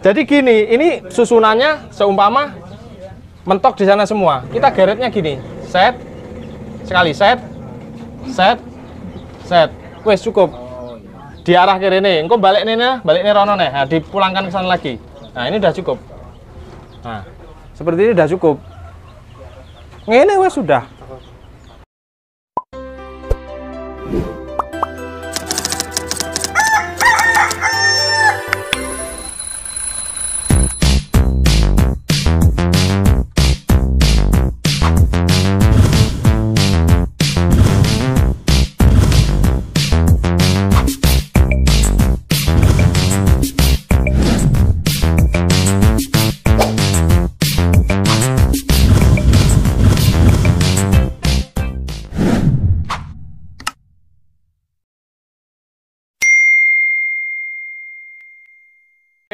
Jadi gini, ini susunannya seumpama mentok di sana semua. Kita geretnya gini, set, sekali set, set, set. Wes cukup. Di arah kiri nih, engkau balik nih rono nih. Nah, dipulangkan ke sana lagi. Nah, ini udah cukup. Nah, seperti ini udah cukup. Ini wes sudah.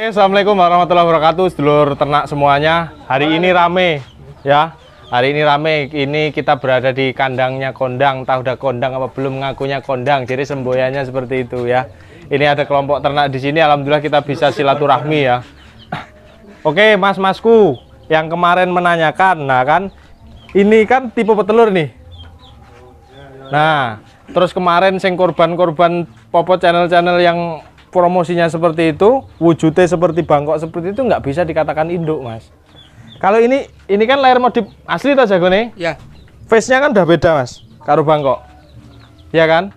Assalamualaikum warahmatullahi wabarakatuh, sedulur ternak semuanya. Hari ini rame ya. Hari ini rame. Ini kita berada di kandangnya kondang. Tahu udah kondang apa belum, ngakunya kondang. Jadi semboyannya seperti itu ya. Ini ada kelompok ternak di sini. Alhamdulillah kita bisa silaturahmi ya. Oke, mas-masku yang kemarin menanyakan, nah kan ini kan tipe petelur nih. Nah, terus kemarin sing korban-korban popo channel-channel yang promosinya seperti itu, wujudnya seperti bangkok seperti itu, nggak bisa dikatakan induk, mas. Kalau ini kan layar modif asli atau jago nih? Ya. Face-nya kan udah beda, mas, karo bangkok, ya kan?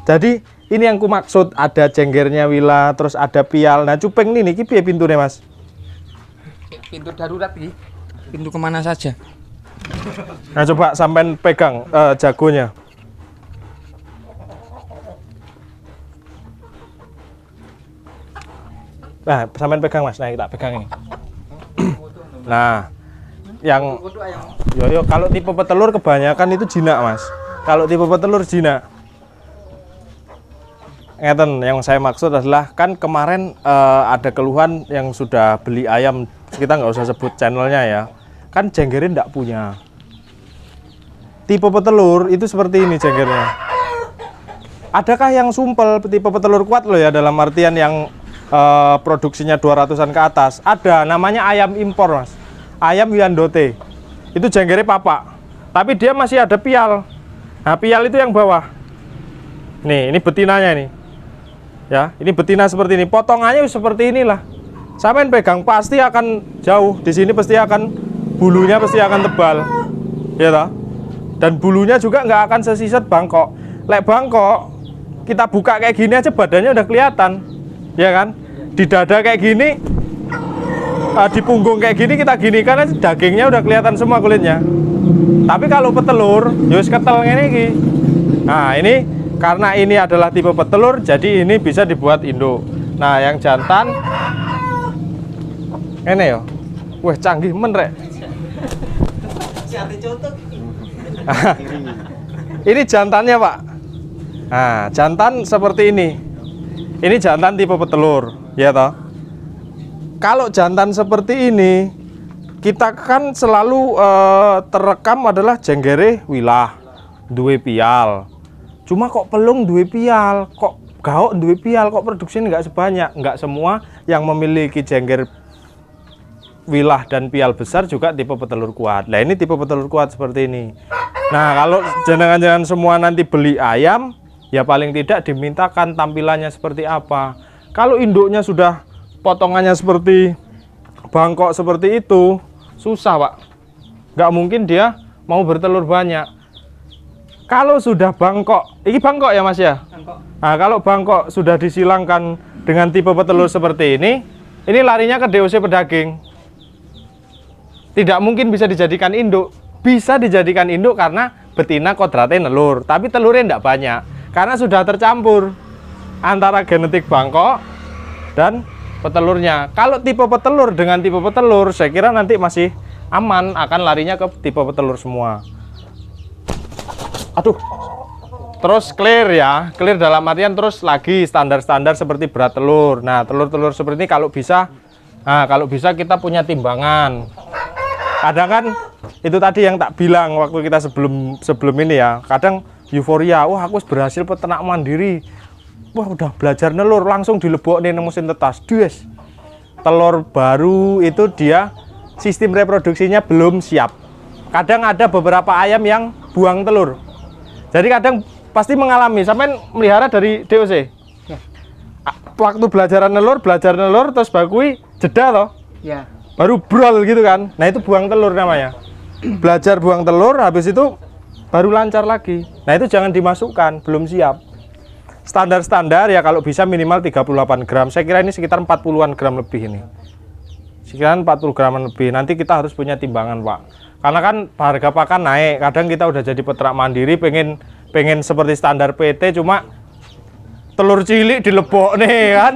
Jadi ini yang ku maksud, ada jenggernya wila, terus ada pial. Nah, cupeng nih piye pintunya, mas? Pintu darurat nih. Pintu kemana saja? Nah, coba sampean pegang jagonya. Nah, sampean pegang, mas. Nah, kita pegang ini. Nah, yang yo kalau tipe petelur kebanyakan itu jinak, mas. Kalau tipe petelur jinak. Ngeten, yang saya maksud adalah kan kemarin ada keluhan yang sudah beli ayam, kita nggak usah sebut channelnya ya. Kan jenggerin nggak punya. Tipe petelur itu seperti ini jenggernya. Adakah yang sumpel tipe petelur kuat loh ya, dalam artian yang produksinya 200-an ke atas? Ada, namanya ayam impor, mas. Ayam Wiandote. Itu jenggernya papak, tapi dia masih ada pial. Nah, pial itu yang bawah. Nih, ini betinanya nih. Ya, ini betina seperti ini. Potongannya seperti inilah. Sampean pegang pasti akan jauh. Di sini pasti akan bulunya pasti akan tebal. Ya toh? Dan bulunya juga nggak akan sesiset bangkok. Lek bangkok, kita buka kayak gini aja badannya udah kelihatan. Ya kan? Di dada kayak gini, di punggung kayak gini, kita gini karena dagingnya udah kelihatan semua kulitnya. Tapi kalau petelur, yus ketel ini iki. Nah, ini karena ini adalah tipe petelur, jadi ini bisa dibuat induk. Nah, yang jantan ini ya. Wah, canggih men rek. Ini jantannya, Pak. Nah, jantan seperti ini. Ini jantan tipe petelur, ya toh. Kalau jantan seperti ini, kita kan selalu terekam adalah jenggere wilah, duwe pial. Cuma kok pelung duwe pial, kok gaok duwe pial, kok produksinya nggak sebanyak. Nggak semua yang memiliki jengger wilah dan pial besar juga tipe petelur kuat. Nah, ini tipe petelur kuat seperti ini. Nah, kalau jangan-jangan semua nanti beli ayam, ya paling tidak dimintakan tampilannya seperti apa. Kalau induknya sudah potongannya seperti bangkok seperti itu, susah, Pak. Nggak mungkin dia mau bertelur banyak. Kalau sudah bangkok, ini bangkok ya, mas ya? Bangkok. Nah, kalau bangkok sudah disilangkan dengan tipe petelur seperti ini larinya ke DOC pedaging. Tidak mungkin bisa dijadikan induk. Bisa dijadikan induk karena betina kodratnya nelur, tapi telurnya tidak banyak. Karena sudah tercampur antara genetik bangkok dan petelurnya. Kalau tipe petelur dengan tipe petelur, saya kira nanti masih aman, akan larinya ke tipe petelur semua. Aduh, terus clear ya, clear dalam artian terus lagi standar-standar seperti berat telur. Nah, telur-telur seperti ini kalau bisa kita punya timbangan. Kadang kan itu tadi yang tak bilang waktu kita sebelum ini ya, kadang euforia, wah aku berhasil peternak mandiri, wah udah belajar nelur, langsung dilebok nih mesin tetas, dues. telur baru itu dia sistem reproduksinya belum siap. Kadang ada beberapa ayam yang buang telur. Jadi kadang pasti mengalami, sampai melihara dari DOC. Ya. Waktu belajar nelur, terus bakui jeda toh. Ya. Baru brol gitu kan. Nah itu buang telur namanya. Belajar buang telur, habis itu baru lancar lagi. Nah itu jangan dimasukkan, belum siap. Standar-standar ya kalau bisa minimal 38 gram. Saya kira ini sekitar 40-an gram lebih ini. Sekitar 40 graman lebih. Nanti kita harus punya timbangan, Pak. Karena kan harga pakan naik. Kadang kita udah jadi peternak mandiri, pengen seperti standar PT, cuma telur cilik dilebok nih kan.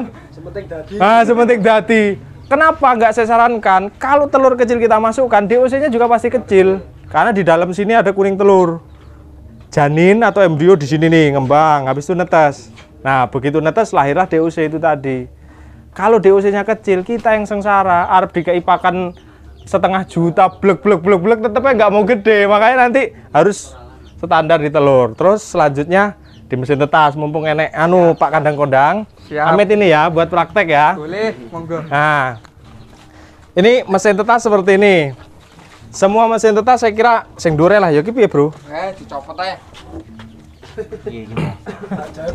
Sementing dadi. Kenapa nggak saya sarankan? Kalau telur kecil kita masukkan, DOC-nya juga pasti kecil. Karena di dalam sini ada kuning telur. Janin atau embrio di sini nih ngembang, habis itu netes. Nah, begitu netes lahirlah DOC itu tadi. Kalau DOC-nya kecil, kita yang sengsara, arep dikei pakan setengah juta, blek, tetepnya nggak mau gede. Makanya nanti harus standar di telur. Terus selanjutnya di mesin tetas, mumpung enek Pak Kandang Kondang. Amit ini ya buat praktek ya. Boleh, monggo. Nah, ini mesin tetas seperti ini. Semua mesin tetas saya kira sing dure lah ya ki piye, Bro? Dicopot aja.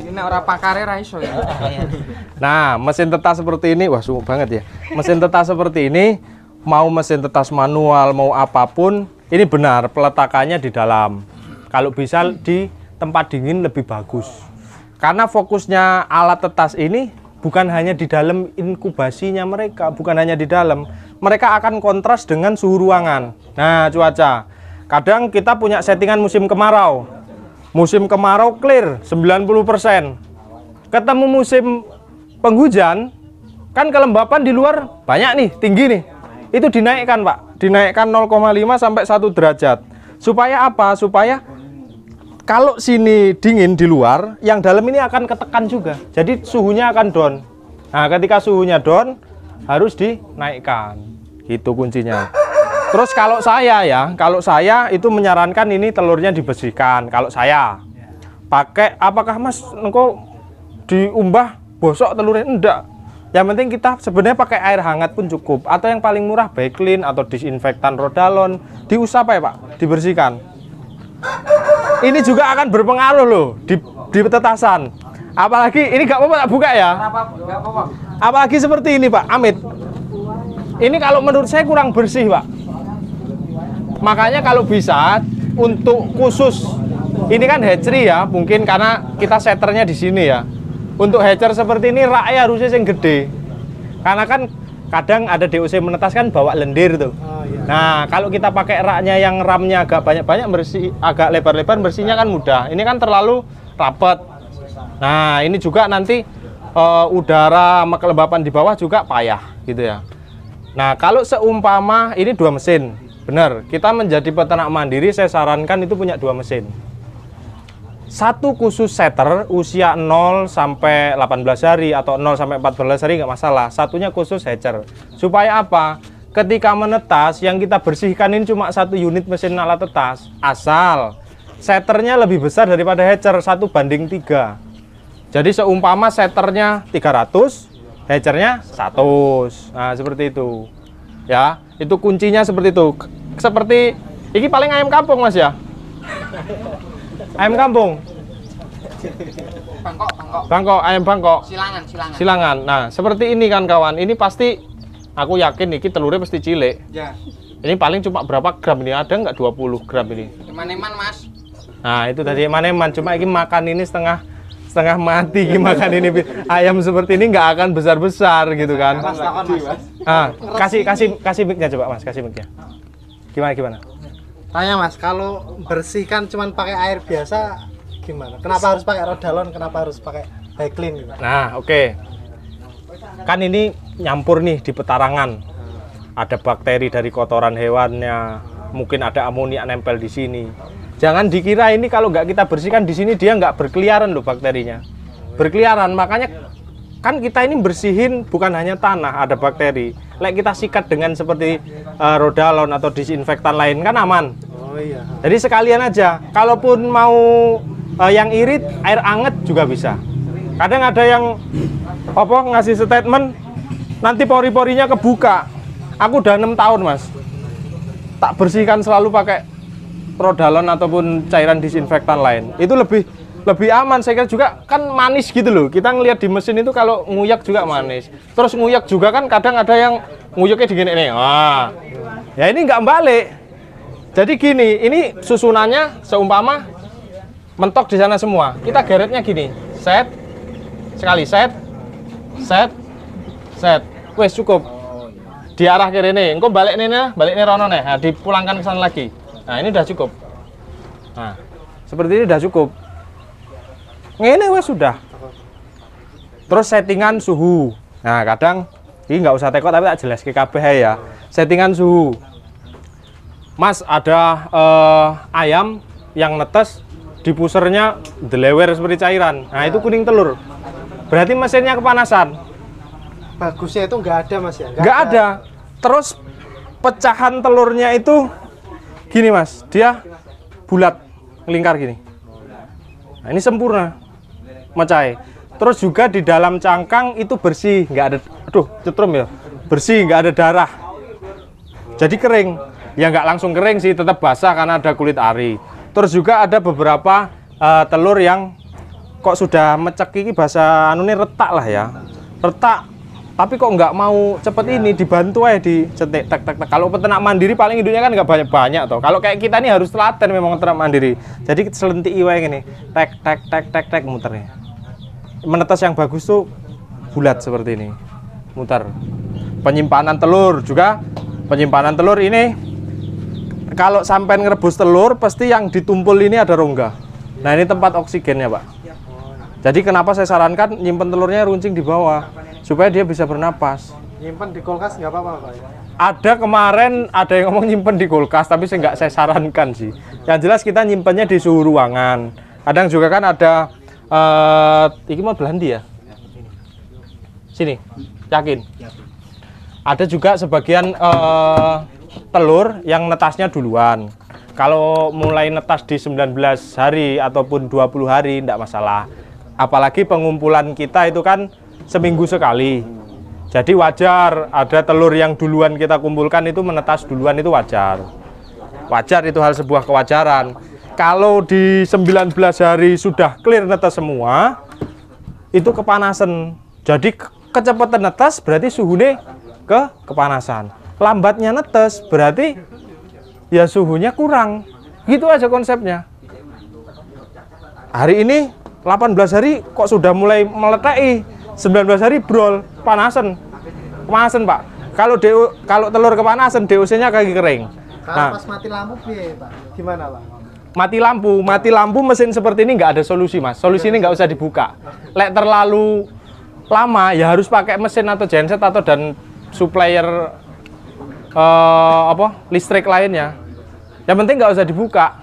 Ini ora pakare ra iso ya. Nah, mesin tetas seperti ini, wah sungguh banget ya. Mesin tetas seperti ini, mau mesin tetas manual, mau apapun, ini benar peletakannya di dalam. Kalau bisa di tempat dingin lebih bagus. Karena fokusnya alat tetas ini bukan hanya di dalam inkubasinya mereka, bukan hanya di dalam. Mereka akan kontras dengan suhu ruangan. Nah, cuaca. Kadang kita punya settingan musim kemarau. Musim kemarau clear 90%. Ketemu musim penghujan, kan kelembapan di luar banyak nih, tinggi nih. Itu dinaikkan, Pak. Dinaikkan 0,5 sampai 1 derajat. Supaya apa? Supaya kalau sini dingin di luar, yang dalam ini akan ketekan juga. Jadi suhunya akan down. Nah, ketika suhunya down, harus dinaikkan. Itu kuncinya. Terus kalau saya itu menyarankan ini telurnya dibersihkan. Kalau saya pakai, apakah Mas engko diumbah bosok telurnya? Enggak. Yang penting kita sebenarnya pakai air hangat pun cukup. Atau yang paling murah Baclean atau disinfektan Rodalon. Diusap ya Pak, dibersihkan. Ini juga akan berpengaruh loh di tetasan. Apalagi ini nggak apa-apa tak buka ya. Enggak apa-apa. Apalagi seperti ini Pak Amit. Ini kalau menurut saya kurang bersih Pak. Makanya kalau bisa untuk khusus ini kan hatchery ya, mungkin karena kita setternya di sini ya. Untuk hatcher seperti ini raknya harusnya yang gede. Karena kan kadang ada DOC menetas kan bawa lendir tuh. Nah, kalau kita pakai raknya yang ramnya agak banyak-banyak bersih, agak lebar-lebar bersihnya kan mudah. Ini kan terlalu rapat. Nah, ini juga nanti udara sama kelembapan di bawah juga payah gitu ya. Nah, kalau seumpama ini 2 mesin, benar, kita menjadi peternak mandiri, saya sarankan itu punya 2 mesin. Satu khusus setter usia 0 sampai 18 hari atau 0 sampai 14 hari nggak masalah. Satunya khusus hatcher. Supaya apa? Ketika menetas, yang kita bersihkan ini cuma 1 unit mesin alat tetas. Asal setternya lebih besar daripada hatcher, 1:3. Jadi seumpama setternya 300, hatchernya 100. Nah, seperti itu. Ya, itu kuncinya seperti itu. Seperti ini paling ayam kampung Mas ya. Ayam kampung. Bangkok, ayam bangkok. Silangan. Nah, seperti ini kan kawan. Ini pasti aku yakin nih telurnya pasti cilik. Ya. Ini paling cuma berapa gram ini? Ada nggak 20 gram ini? Eman-eman, Mas. Nah, itu tadi eman-eman. Cuma ini makan ini setengah mati makan ini. Ayam seperti ini nggak akan besar-besar gitu kan. Kasih mic-nya coba Mas, kasih mic-nya. Gimana? Tanya Mas, kalau bersihkan cuman pakai air biasa gimana? Kenapa harus pakai Rodalon? Kenapa harus pakai Baclean gitu? Nah, oke. Kan ini nyampur nih di petarangan. Ada bakteri dari kotoran hewannya, mungkin ada amonia nempel di sini. Jangan dikira ini kalau nggak kita bersihkan di sini dia nggak berkeliaran loh bakterinya. Berkeliaran, makanya kan kita ini bersihin bukan hanya tanah, ada bakteri. Kita sikat dengan seperti Rodalon atau disinfektan lain kan aman. Oh iya. Jadi sekalian aja. Kalaupun mau yang irit, air anget juga bisa. Kadang ada yang ngasih statement nanti pori-porinya kebuka. Aku udah 6 tahun mas, tak bersihkan selalu pakai Rodalon ataupun cairan disinfektan lain. Itu lebih aman. Saya kira juga kan manis gitu loh. Kita ngelihat di mesin itu kalau nguyak juga manis. Terus nguyak juga kan kadang ada yang nguyaknya digini nih. Wah, ya ini nggak balik. Jadi gini, ini susunannya seumpama mentok di sana semua. Kita geretnya gini, set, sekali set, wes cukup. Di arah kiri nih, engkau balik nih, rono nih, nah, dipulangkan ke sana lagi. Nah ini udah cukup. Nah seperti ini udah cukup. Ini wes sudah. Terus settingan suhu. Nah kadang ini nggak usah teko tapi tak jelas ke KB ya. Settingan suhu. Mas ada ayam yang netes di pusernya delewer seperti cairan. Nah itu kuning telur. Berarti mesinnya kepanasan. Bagusnya itu nggak ada mas ya? Nggak ada. Terus pecahan telurnya itu gini mas, dia bulat, melingkar gini. Nah ini sempurna, mecah. Terus juga di dalam cangkang itu bersih, nggak ada, aduh cetrum ya, bersih, nggak ada darah. Jadi kering, ya nggak langsung kering sih, tetap basah karena ada kulit ari. Terus juga ada beberapa telur yang kok sudah mecek ini bahasa anu ini retak lah ya, retak. Tapi kok nggak mau cepet ini dibantu aja di cetek tek. Kalau peternak mandiri paling hidupnya kan nggak banyak toh. Kalau kayak kita ini harus telaten memang peternak mandiri. Jadi selentik iway gini, tek muternya. Menetes yang bagus tuh bulat seperti ini, muter. Penyimpanan telur juga, penyimpanan telur ini kalau sampai ngerebus telur pasti yang ditumpul ini ada rongga. Nah ini tempat oksigennya pak. Jadi kenapa saya sarankan nyimpen telurnya runcing di bawah supaya dia bisa bernapas. Nyimpen di kulkas nggak apa-apa pak? Ada kemarin ada yang ngomong nyimpen di kulkas tapi saya sarankan sih. Yang jelas kita nyimpennya di suhu ruangan. Kadang juga kan ada ini mau Belandi ya? Sini, yakin? Ada juga sebagian telur yang netasnya duluan. Kalau mulai netas di 19 hari ataupun 20 hari tidak masalah. Apalagi pengumpulan kita itu kan seminggu sekali. Jadi wajar ada telur yang duluan kita kumpulkan itu menetas duluan, itu wajar. Wajar, itu hal sebuah kewajaran. Kalau di 19 hari sudah clear netas semua, itu kepanasan. Jadi kecepatan netas berarti suhunya kepanasan. Lambatnya netes berarti ya suhunya kurang. Gitu aja konsepnya. Hari ini 18 hari kok sudah mulai meletai, 19 hari brol, panasan pak. Kalau telur kepanasan, DOC-nya kaki kering. Kalau pas mati lampu pak, gimana pak? Mati lampu mesin seperti ini nggak ada solusi mas. Solusi ini nggak usah dibuka. Lek terlalu lama ya harus pakai mesin atau genset atau dan supplier listrik lainnya. Yang penting nggak usah dibuka.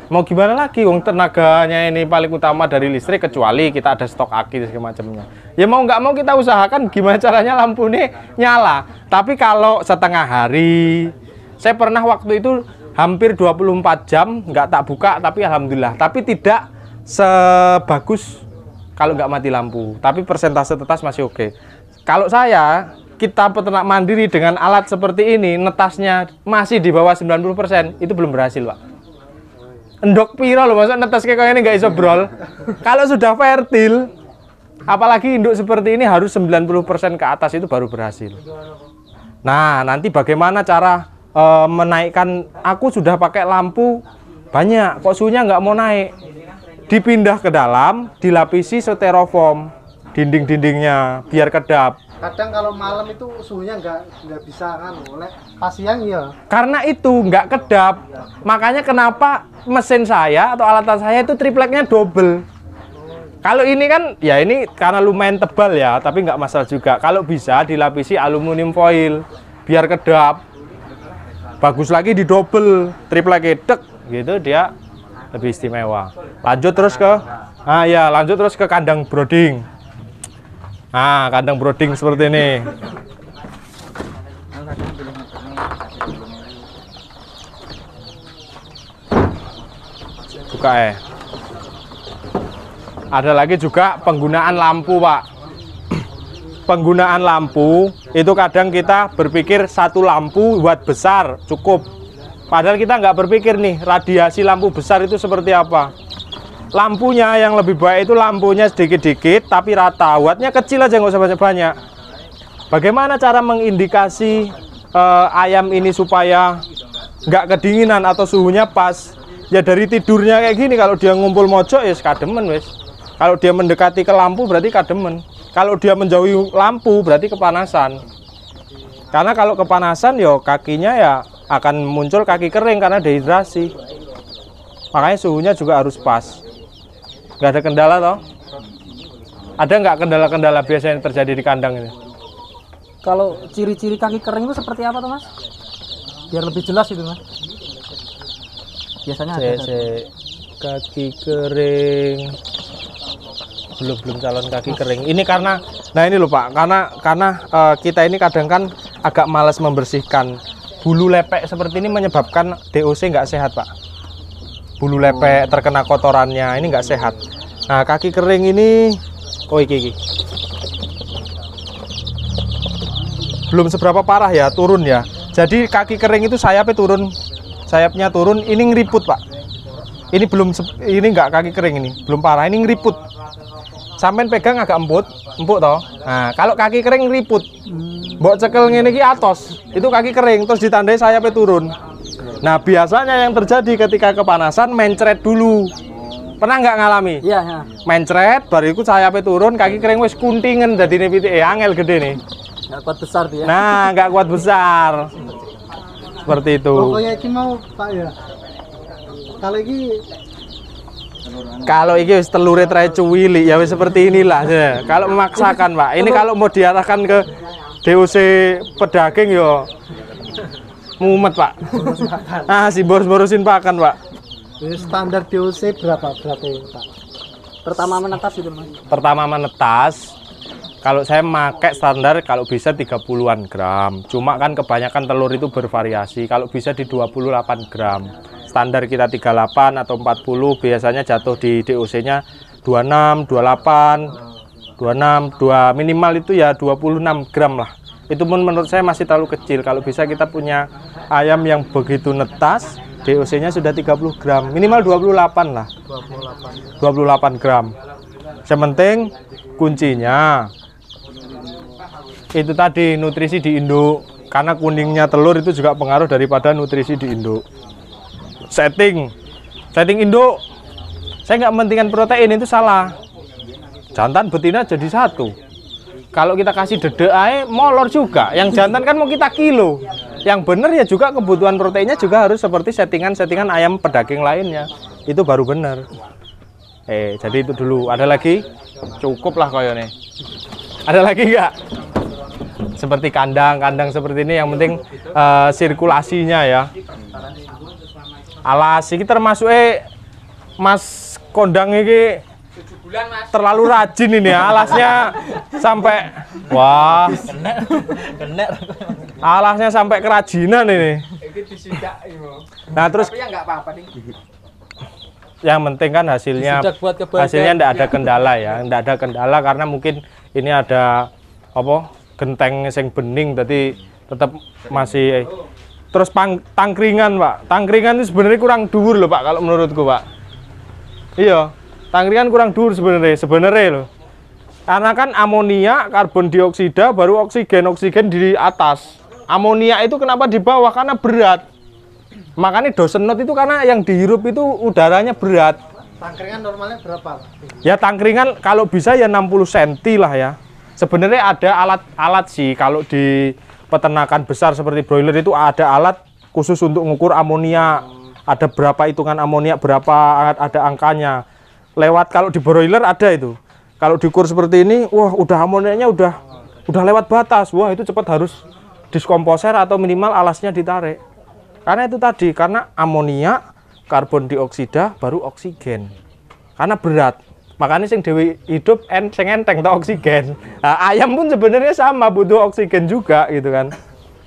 Mau gimana lagi, wong tenaganya ini paling utama dari listrik, kecuali kita ada stok aki dan semacamnya. Ya mau nggak mau kita usahakan gimana caranya lampu ini nyala. Tapi kalau setengah hari, saya pernah waktu itu hampir 24 jam nggak tak buka, tapi alhamdulillah. Tapi tidak sebagus kalau nggak mati lampu. Tapi persentase tetas masih oke. Kalau kita peternak mandiri dengan alat seperti ini, netasnya masih di bawah 90%, itu belum berhasil pak. Endok piro loh, maksud netes kayak ini nggak iso brol. Kalau sudah fertil, apalagi induk seperti ini harus 90% ke atas itu baru berhasil. Nah, nanti bagaimana cara menaikkan? Aku sudah pakai lampu banyak, kok suhunya nggak mau naik. Dipindah ke dalam, dilapisi styrofoam dinding-dindingnya biar kedap. Kadang kalau malam itu suhunya nggak bisa kan, oleh pas siang ya. Karena itu nggak kedap, makanya kenapa mesin saya atau alatan saya itu tripleknya double. Kalau ini kan, ya ini karena lumayan tebal ya, tapi nggak masalah juga. Kalau bisa dilapisi aluminium foil biar kedap. Bagus lagi di double, triplek dek gitu dia lebih istimewa. Lanjut terus ke kandang brooding. Nah, kandang brooding seperti ini. Buka ya. Ada lagi juga penggunaan lampu, Pak. penggunaan lampu itu kadang kita berpikir satu lampu watt besar cukup. Padahal kita nggak berpikir nih radiasi lampu besar itu seperti apa. Lampunya yang lebih baik itu lampunya sedikit-dikit tapi rata, wattnya kecil aja, nggak usah banyak-banyak. Bagaimana cara mengindikasi ayam ini supaya nggak kedinginan atau suhunya pas? Ya dari tidurnya kayak gini, kalau dia ngumpul mojok ya kademen wes. Kalau dia mendekati ke lampu berarti kademen. Kalau dia menjauhi lampu berarti kepanasan. Karena kalau kepanasan ya kakinya ya akan muncul kaki kering karena dehidrasi. Makanya suhunya juga harus pas. Nggak ada kendala toh? Ada nggak kendala-kendala biasa yang terjadi di kandang ini? Kalau ciri-ciri kaki kering itu seperti apa tuh Mas? Biar lebih jelas itu Mas. Biasanya ada. Kaki kering. Belum calon kaki kering. Ini karena, nah ini loh Pak, karena kita ini kadang kan agak malas membersihkan. Bulu lepek seperti ini menyebabkan DOC nggak sehat Pak. Bulu lepek terkena kotorannya ini nggak sehat. Nah kaki kering ini, oh iki. Belum seberapa parah ya, turun ya. Jadi kaki kering itu sayapnya turun, ini ngeriput Pak. Ini ini nggak kaki kering ini, belum parah, ini ngeriput. Sampean pegang agak empuk toh. Nah, kalau kaki kering ngeriput. Mbok cekel ngene iki atos, itu kaki kering terus ditandai sayapnya turun. Nah, biasanya yang terjadi ketika kepanasan mencret dulu. Pernah nggak ngalami? Iya, ya. Mencret, baru itu sayapnya turun, kaki kering wis kuntingen dadine pitike angel gede nih. Nggak kuat besar dia. Nah, nggak kuat besar. Seperti itu. Pokoknya ini mau Pak ya. Kalau iki wis telure trae cuwili ya wis seperti inilah. Ya. Kalau memaksakan, Pak. Ini kalau mau diarahkan ke DOC pedaging yo mumet, Pak. Ah, si boros-borosin pakan, Pak. Ini standar DOC berapa Pak? Pertama menetas itu Mas. Pertama menetas. Kalau saya pakai standar kalau bisa 30-an gram. Cuma kan kebanyakan telur itu bervariasi. Kalau bisa di 28 gram. Standar kita 38 atau 40 biasanya jatuh di DOC-nya 26, 28, 26, minimal itu ya 26 gram lah. Itu pun menurut saya masih terlalu kecil. Kalau bisa kita punya ayam yang begitu netas, DOC-nya sudah 30 gram. Minimal 28 lah. 28 gram. Yang penting kuncinya itu tadi nutrisi di induk. Karena kuningnya telur itu juga pengaruh daripada nutrisi di induk. Setting induk, saya nggak mementingkan protein, itu salah. Jantan betina jadi satu. Kalau kita kasih dedek aja molor juga. Yang jantan kan mau kita kilo. Yang bener ya juga kebutuhan proteinnya juga harus seperti settingan ayam pedaging lainnya. Itu baru bener. Jadi itu dulu. Ada lagi? Cukup lah kayaknya. Ada lagi nggak? Seperti kandang seperti ini, yang penting sirkulasinya ya. Alas ini termasuk Mas Kondang ini terlalu rajin ini ya. Alasnya sampai wah. Alasnya sampai kerajinan ini. Nah, terus yang penting kan hasilnya enggak ada kendala ya. Enggak ada kendala karena mungkin ini ada apa? Genteng sing bening, tadi tetap masih. Terus tangkringan, Pak. Tangkringan itu sebenarnya kurang dhuwur loh, Pak, kalau menurutku, Pak. Iya, tangkringan kurang dhuwur sebenarnya loh. Karena kan amonia, karbon dioksida, baru oksigen di atas. Amonia itu kenapa di bawah? Karena berat. Makanya dosen not itu karena yang dihirup itu udaranya berat. Tangkringan normalnya berapa? Ya tangkringan kalau bisa ya 60 cm lah ya. Sebenarnya ada alat sih kalau di peternakan besar seperti broiler itu ada alat khusus untuk mengukur amonia. Ada berapa hitungan amonia, berapa ada angkanya. Lewat kalau di broiler ada itu. Kalau diukur seperti ini, wah udah amonianya udah lewat batas. Wah itu cepat harus diskomposer atau minimal alasnya ditarik. Karena itu tadi, karena amonia, karbon dioksida, baru oksigen. Karena berat. Makanya sing dewi hidup sing enteng tak oksigen. Nah, ayam pun sebenarnya sama butuh oksigen juga gitu kan.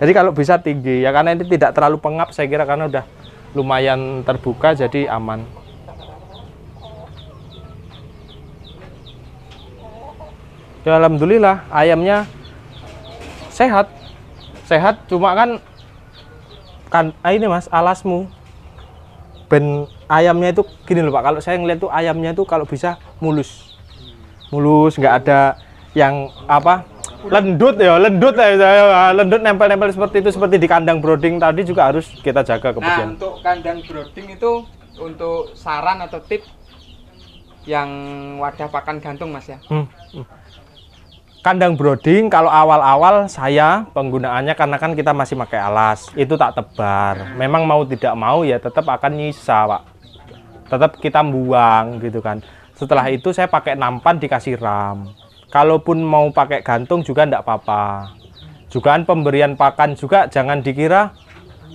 Jadi kalau bisa tinggi ya, karena ini tidak terlalu pengap saya kira, karena udah lumayan terbuka jadi aman. Ya alhamdulillah ayamnya sehat. Sehat cuma kan ini Mas alasmu. Ben ayamnya itu gini loh Pak, kalau saya ngeliat tuh ayamnya tuh kalau bisa mulus. Mulus, nggak ada yang apa? Lendut lendut nempel-nempel seperti itu, seperti di kandang brooding tadi juga harus kita jaga kebersihan. Nah, untuk kandang brooding itu untuk saran atau tip yang wadah pakan gantung Mas ya. Kandang brooding kalau awal-awal saya penggunaannya karena kan kita masih pakai alas, itu tak tebar. Memang mau tidak mau ya tetap akan nyisa Pak. Tetap kita buang gitu kan. Setelah itu saya pakai nampan dikasih ram. Kalaupun mau pakai gantung juga enggak apa-apa. Juga pemberian pakan juga jangan dikira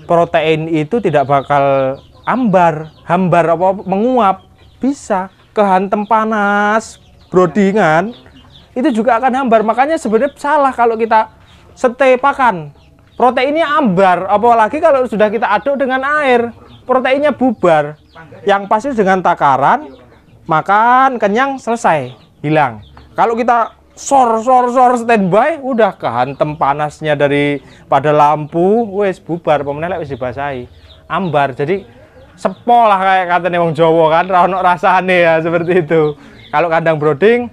protein itu tidak bakal hambar apa menguap. Bisa kehantem panas broodingan itu juga akan hambar. Makanya sebenarnya salah kalau kita setai pakan. Proteinnya hambar, apalagi kalau sudah kita aduk dengan air, proteinnya bubar. Yang pasti dengan takaran, makan kenyang selesai, hilang. Kalau kita sor standby, udah kehantem panasnya daripada lampu, wes bubar, pemenang wes dibasahi, ambar. Jadi sepol lah kayak katanya wong Jawa kan, ra ono rasane ya seperti itu. Kalau kandang brooding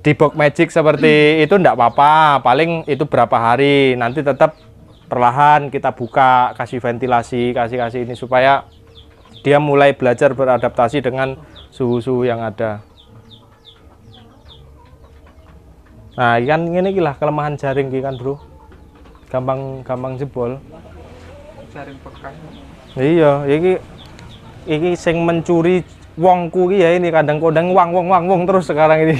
di box magic seperti itu enggak apa-apa, paling itu berapa hari, nanti tetap perlahan kita buka, kasih ventilasi, kasih ini supaya dia mulai belajar beradaptasi dengan suhu-suhu yang ada. Nah, kan ini lah kelemahan jaring kan, Bro. Gampang jebol. Jaring bekas. Iya, iki sing mencuri wongku iki ya ini kadang-kadang wong terus sekarang ini.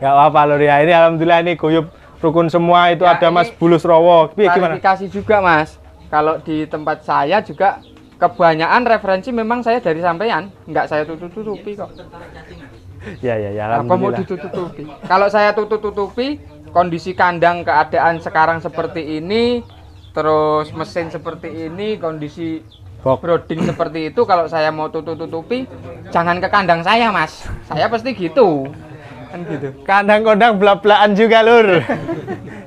Gak apa-apa lho ya. Ini alhamdulillah ini guyub rukun semua itu ya, ada Mas Bulus Rowo. Gimana? Klarifikasi juga Mas. Kalau di tempat saya juga kebanyakan referensi memang saya dari sampean, enggak saya tutup-tutupi kok. Ya alhamdulillah. Apa mau ditutup-tutupi? Kalau saya tutup-tutupi, kondisi kandang keadaan sekarang seperti ini, terus mesin seperti ini, kondisi brooding seperti itu, kalau saya mau tutup-tutupi, jangan ke kandang saya Mas. Saya pasti gitu. Kan gitu. Kandang-kandang belak-belakan juga lur.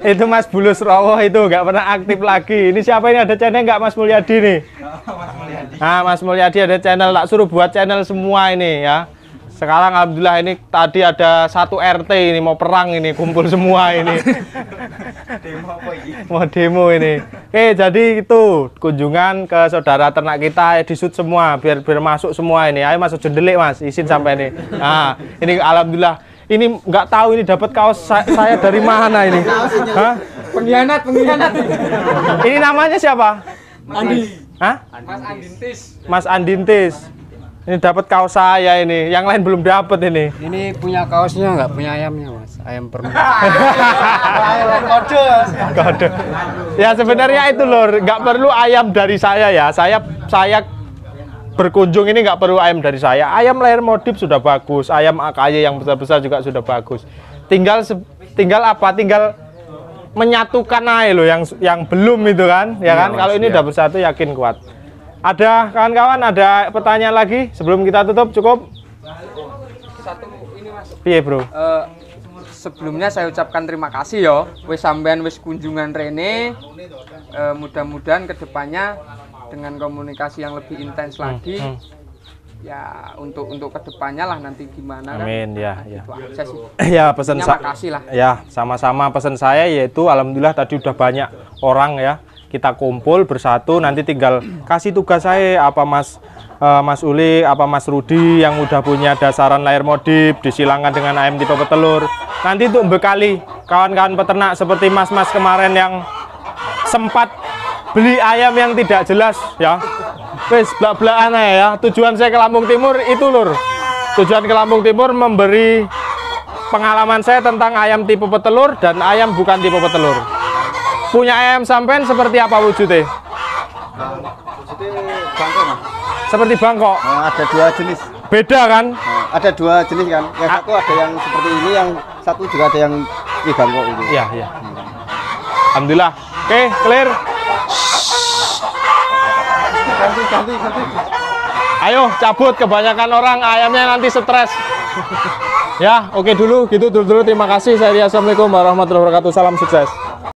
Itu Mas Bulus Rowo itu nggak pernah aktif lagi. Ini siapa ini, ada channel nggak Mas Mulyadi nih? Mas Mulyadi. Nah Mas Mulyadi ada channel, tak suruh buat channel semua ini ya. Sekarang alhamdulillah ini tadi ada 1 RT ini mau perang ini, kumpul semua ini. Demo apa ini? Mau demo ini. Jadi itu kunjungan ke saudara ternak kita, disut semua biar masuk semua ini. Ayo masuk jendelik Mas, izin sampai ini. Nah, ini alhamdulillah. Ini nggak tahu ini dapat kaos saya dari mana ini. Hah? Pengkhianat. Ini namanya siapa? Andi. Hah? Mas Andintis. Mas Andintis. Ini dapat kaos saya ini, yang lain belum dapat ini. Ini punya kaosnya nggak punya ayamnya Mas, ayam permen. Kode. Ya sebenarnya itu lor, nggak perlu ayam dari saya ya. Saya berkunjung ini nggak perlu ayam dari saya. Ayam layar modif sudah bagus, ayam AKY yang besar-besar juga sudah bagus. Tinggal apa? Tinggal menyatukan aja loh yang belum itu kan, ya kan? Kalau ini udah bersatu yakin kuat. Ada kawan-kawan, ada pertanyaan lagi sebelum kita tutup? Cukup? Satu ini Mas. Piye bro? Sebelumnya saya ucapkan terima kasih ya, wis sampean wis kunjungan Rene. Mudah-mudahan kedepannya dengan komunikasi yang lebih intens lagi. Ya untuk kedepannya lah nanti gimana. Amin kan? ya. Itu aja sih. Ya pesan makasih lah. Ya sama-sama pesan saya yaitu alhamdulillah tadi udah banyak orang ya. Kita kumpul bersatu, nanti tinggal kasih tugas saya apa Mas Uli, apa Mas Rudi yang udah punya dasaran layar modif disilangkan dengan ayam tipe petelur. Nanti untuk bekali kawan-kawan peternak seperti mas-mas kemarin yang sempat beli ayam yang tidak jelas ya. Wes belak-belakan ya. Tujuan saya ke Lampung Timur itu lur. Tujuan ke Lampung Timur memberi pengalaman saya tentang ayam tipe petelur dan ayam bukan tipe petelur. Punya ayam sampean seperti apa wujudnya? Wujudnya bangkok Mas. Seperti bangkok. Ada 2 jenis. Beda kan? Ada 2 jenis kan. Yang satu ada yang seperti ini, yang satu juga ada yang di bangkok ini. Iya. Alhamdulillah. Oke, clear. Ganti. Ayo cabut, kebanyakan orang ayamnya nanti stres. Ya, oke dulu gitu dulu. Terima kasih. Saya Ria. Assalamualaikum warahmatullahi wabarakatuh. Salam sukses.